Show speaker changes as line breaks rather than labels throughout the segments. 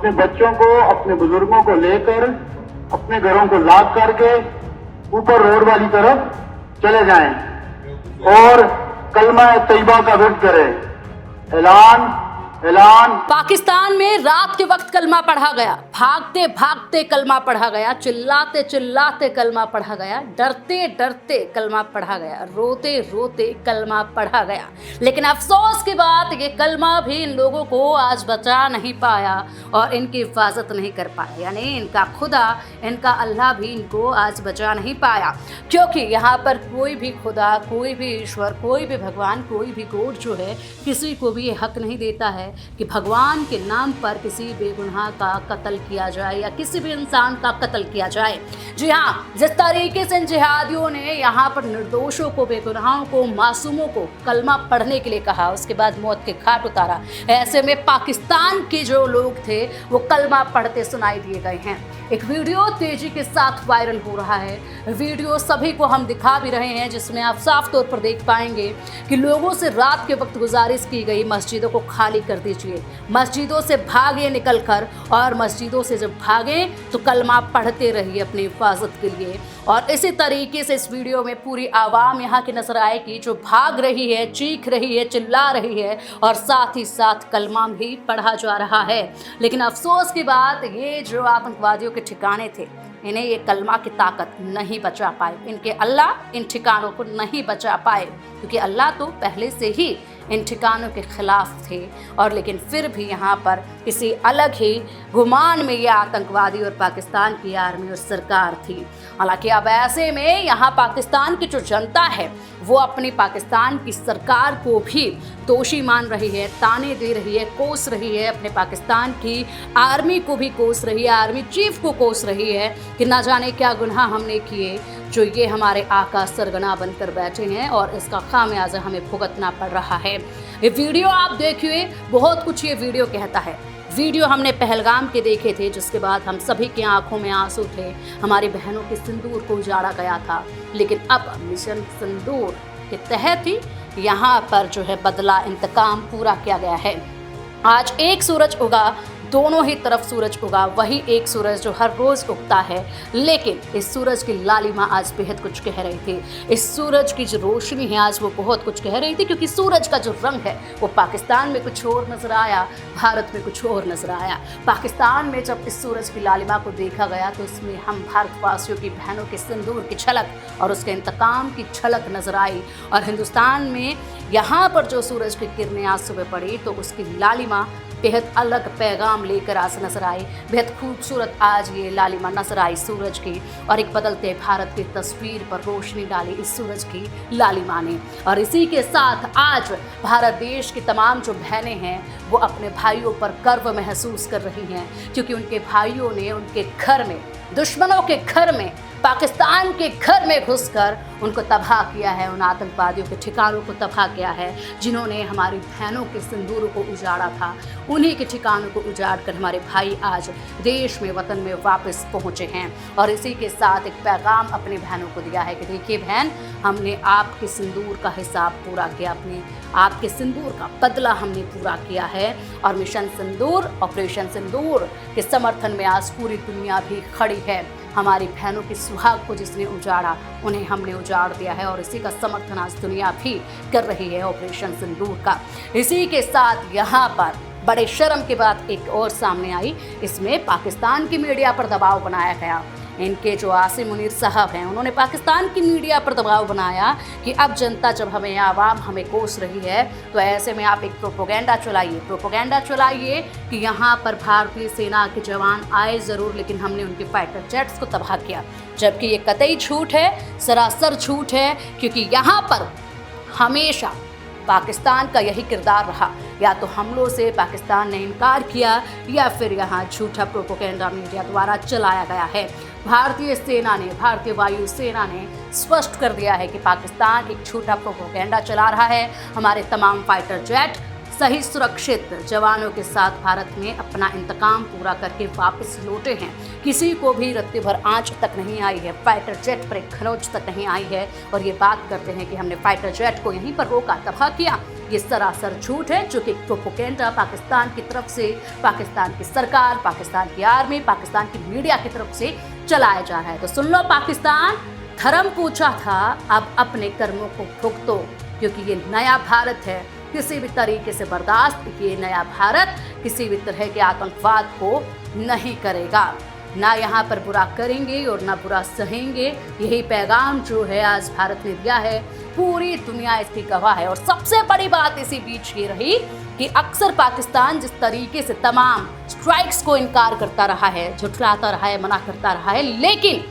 अपने बच्चों को, अपने बुजुर्गों को लेकर अपने घरों को लॉक करके ऊपर रोड वाली तरफ चले जाएं और कलमा तैयबा का विर्द करें। ऐलान ऐलान।
पाकिस्तान में रात के वक्त कलमा पढ़ा गया, भागते भागते कलमा पढ़ा गया, चिल्लाते चिल्लाते कलमा पढ़ा गया, डरते डरते कलमा पढ़ा गया, रोते रोते कलमा पढ़ा गया। लेकिन अफसोस की बात, ये कलमा भी इन लोगों को आज बचा नहीं पाया और इनकी हिफाजत नहीं कर पाया। यानी इनका खुदा, इनका अल्लाह भी इनको आज बचा नहीं पाया, क्योंकि यहाँ पर कोई भी खुदा, कोई भी ईश्वर, कोई भी भगवान, कोई भी गॉड जो है, किसी को भी ये हक नहीं देता है कि भगवान के नाम पर किसी बेगुनाह का कत्ल किया जाए या किसी भी इंसान का कत्ल किया जाए। जी हाँ, जिस तरीके से इन जिहादियों ने यहाँ पर निर्दोषों को, बेगुनाहों को, मासूमों को कलमा पढ़ने के लिए कहा, उसके बाद मौत के घाट उतारा, ऐसे में पाकिस्तान के जो लोग थे वो कलमा पढ़ते सुनाई दिए गए हैं। एक वीडियो तेजी के साथ वायरल हो रहा है, वीडियो सभी को हम दिखा भी रहे हैं, जिसमें आप साफ तौर पर देख पाएंगे कि लोगों से रात के वक्त गुजारिश की गई, मस्जिदों को खाली कर दीजिए, मस्जिदों से भागे निकल कर, और मस्जिदों से जब भागे तो कलमा पढ़ते रहिए अपनी हिफाजत के लिए। और इसी तरीके से इस वीडियो में पूरी आवाम यहाँ की नजर आएगी जो भाग रही है, चीख रही है, चिल्ला रही है और साथ ही साथ कलमा भी पढ़ा जा रहा है। लेकिन अफसोस की बात, ये जो आतंकवादियों के ठिकाने थे, इन्हें ये कलमा की ताकत नहीं बचा पाए, इनके अल्लाह इन ठिकानों को नहीं बचा पाए, क्योंकि अल्लाह तो पहले से ही इन ठिकानों के खिलाफ थे। और लेकिन फिर भी यहाँ पर किसी अलग ही गुमान में ये आतंकवादी और पाकिस्तान की आर्मी और सरकार थी। हालांकि अब ऐसे में यहाँ पाकिस्तान की जो जनता है वो अपनी पाकिस्तान की सरकार को भी दोषी मान रही है, ताने दे रही है, कोस रही है, अपने पाकिस्तान की आर्मी को भी कोस रही है, आर्मी चीफ को कोस रही है कि ना जाने क्या गुनाह हमने किए जो ये हमारे आका सरगना बनकर बैठे हैं और इसका खामियाजा हमें भुगतना पड़ रहा है। ये वीडियो आप देखिए, बहुत कुछ ये वीडियो कहता है। वीडियो हमने पहलगाम के देखे थे, जिसके बाद हम सभी की आंखों में आंसू थे, हमारी बहनों के सिंदूर को उजाड़ा गया था। लेकिन अब मिशन सिंदूर के तहत ही यहाँ पर जो है बदला, इंतकाम पूरा किया गया है। आज एक सूरज उगा, दोनों ही तरफ सूरज उगा, वही एक सूरज जो हर रोज उगता है, लेकिन इस सूरज की लालिमा आज बेहद कुछ कह रही थी। इस सूरज की जो रोशनी है आज वो बहुत कुछ कह रही थी, क्योंकि सूरज का जो रंग है वो पाकिस्तान में कुछ और नजर आया, भारत में कुछ और नजर आया। पाकिस्तान में जब इस सूरज की लालिमा को देखा गया तो इसमें हम भारतवासियों की बहनों के सिंदूर की झलक और उसके इंतकाम की झलक नजर आई। और हिंदुस्तान में यहाँ पर जो सूरज की किरणें आज सुबह पड़ी तो उसकी लालिमा बेहद अलग पैगाम लेकर आज नजर आई। बेहद खूबसूरत आज ये लालिमा नजर आई सूरज की, और एक बदलते भारत की तस्वीर पर रोशनी डाली इस सूरज की लालिमा ने। और इसी के साथ आज भारत देश की तमाम जो बहनें हैं वो अपने भाइयों पर गर्व महसूस कर रही हैं, क्योंकि उनके भाइयों ने उनके घर में, दुश्मनों के घर में, पाकिस्तान के घर में घुसकर उनको तबाह किया है, उन आतंकवादियों के ठिकानों को तबाह किया है जिन्होंने हमारी बहनों के सिंदूरों को उजाड़ा था। उन्हीं के ठिकानों को उजाड़ कर हमारे भाई आज देश में, वतन में वापस पहुंचे हैं। और इसी के साथ एक पैगाम अपनी बहनों को दिया है कि देखिए बहन, हमने आपके सिंदूर का हिसाब पूरा किया, अपने आपके सिंदूर का बदला हमने पूरा किया है। और मिशन सिंदूर, ऑपरेशन सिंदूर के समर्थन में आज पूरी दुनिया भी खड़ी है। हमारी बहनों के सुहाग को जिसने उजाड़ा उन्हें हमने उजाड़ दिया है, और इसी का समर्थन आज दुनिया भी कर रही है ऑपरेशन सिंदूर का। इसी के साथ यहाँ पर बड़े शर्म की बात एक और सामने आई, इसमें पाकिस्तान की मीडिया पर दबाव बनाया गया। इनके जो आसिम मुनीर साहब हैं, उन्होंने पाकिस्तान की मीडिया पर दबाव बनाया कि अब जनता, जब हमें आवाम हमें कोस रही है तो ऐसे में आप एक प्रोपोगेंडा चलाइए कि यहाँ पर भारतीय सेना के जवान आए ज़रूर, लेकिन हमने उनके फाइटर जेट्स को तबाह किया। जबकि ये कतई झूठ है, सरासर झूठ है, क्योंकि यहाँ पर हमेशा पाकिस्तान का यही किरदार रहा, या तो हमलों से पाकिस्तान ने इनकार किया या फिर यहाँ झूठा प्रोपोगेंडा मीडिया द्वारा चलाया गया है। भारतीय सेना ने, भारतीय वायु सेना ने स्पष्ट कर दिया है कि पाकिस्तान एक झूठा प्रोपोगेंडा चला रहा है। हमारे तमाम फाइटर जेट सही सुरक्षित जवानों के साथ भारत में अपना इंतकाम पूरा करके वापस लौटे हैं। किसी को भी रत्ती भर आंच तक नहीं आई है, फाइटर जेट पर एक खरोंच तक नहीं आई है। और ये बात करते हैं कि हमने फाइटर जेट को यहीं पर रोका, तबाह किया, ये सरासर झूठ है, जो कि प्रोपेगेंडा पाकिस्तान की तरफ से, पाकिस्तान की सरकार, पाकिस्तान की आर्मी, पाकिस्तान की मीडिया की तरफ से चलाया जा रहा है। तो सुन लो पाकिस्तान, धर्म पूछा था, अब अपने कर्मों को भुगतो, क्योंकि ये नया भारत है, किसी भी तरीके से बर्दाश्त ये नया भारत किसी भी तरह के आतंकवाद को नहीं करेगा। ना यहाँ पर बुरा करेंगे और ना बुरा सहेंगे। यही पैगाम जो है आज भारत ने दिया है, पूरी दुनिया इसकी गवाह है। और सबसे बड़ी बात इसी बीच ये रही कि अक्सर पाकिस्तान जिस तरीके से तमाम स्ट्राइक्स को इनकार करता रहा है, झुठलाता रहा है, मना करता रहा है, लेकिन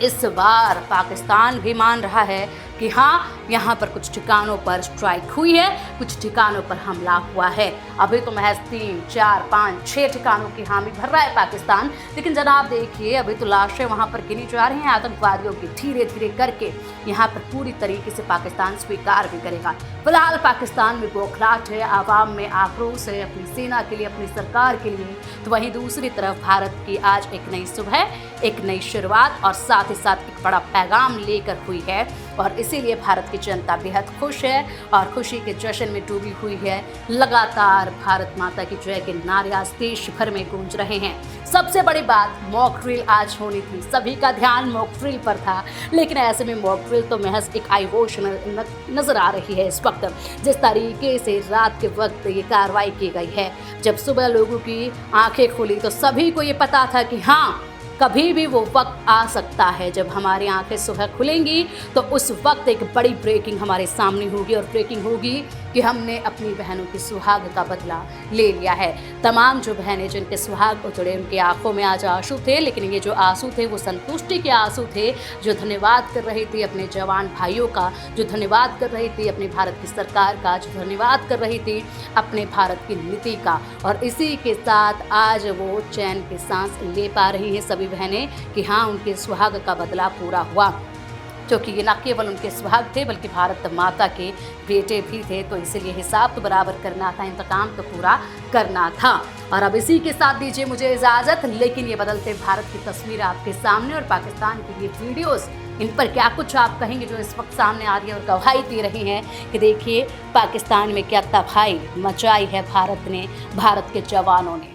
इस बार पाकिस्तान भी मान रहा है कि हाँ, यहाँ पर कुछ ठिकानों पर स्ट्राइक हुई है, कुछ ठिकानों पर हमला हुआ है। अभी तो महज 3, 4, 5, 6 ठिकानों की हामी भर रहा है पाकिस्तान, लेकिन जनाब देखिए, अभी तो लाशें वहाँ पर गिनी जा रही हैं आतंकवादियों की, धीरे धीरे करके यहाँ पर पूरी तरीके से पाकिस्तान स्वीकार भी करेगा। फिलहाल पाकिस्तान में बौखलाहट है, आवाम में आक्रोश है अपनी सेना के लिए, अपनी सरकार के लिए। तो वहीं दूसरी तरफ भारत की आज एक नई सुबह, एक नई शुरुआत और साथ ही साथ एक बड़ा पैगाम लेकर हुई है। और इसीलिए भारत की जनता बेहद खुश है और खुशी के जश्न में डूबी हुई है। लगातार भारत माता की जय के नारे आज देश भर में गूंज रहे हैं। सबसे बड़ी बात, मॉक ड्रिल आज होनी थी, सभी का ध्यान मॉक ड्रिल पर था, लेकिन ऐसे में मॉक ड्रिल तो महज एक आइवोश नजर आ रही है इस वक्त। जिस तरीके से रात के वक्त ये कार्रवाई की गई है, जब सुबह लोगों की आंखें खुली तो सभी को ये पता था कि हाँ, कभी भी वो वक्त आ सकता है जब हमारी आंखें सुबह खुलेंगी, तो उस वक्त एक बड़ी ब्रेकिंग हमारे सामने होगी। और ब्रेकिंग होगी कि हमने अपनी बहनों की सुहाग का बदला ले लिया है। तमाम जो बहनें जिनके सुहाग उजड़े, उनके आंखों में आज आंसू थे, लेकिन ये जो आंसू थे वो संतुष्टि के आंसू थे, जो धन्यवाद कर रही थी अपने जवान भाइयों का, जो धन्यवाद कर रही थी अपनी भारत की सरकार का, जो धन्यवाद कर रही थी अपने भारत की नीति का। और इसी के साथ आज वो चैन की सांस ले पा रही हैं सभी बहनें कि हाँ, उनके सुहाग का बदला पूरा हुआ, क्योंकि ये न केवल उनके सुहाग थे बल्कि भारत माता के बेटे भी थे। तो इसीलिए हिसाब तो बराबर करना था, इंतकाम तो पूरा करना था। और अब इसी के साथ दीजिए मुझे इजाज़त, लेकिन ये बदलते भारत की तस्वीर आपके सामने और पाकिस्तान की ये वीडियोस, इन पर क्या कुछ आप कहेंगे जो इस वक्त सामने आ रही है और गवाही दे रही हैं कि देखिए पाकिस्तान में क्या तबाही मचाई है भारत ने, भारत के जवानों ने।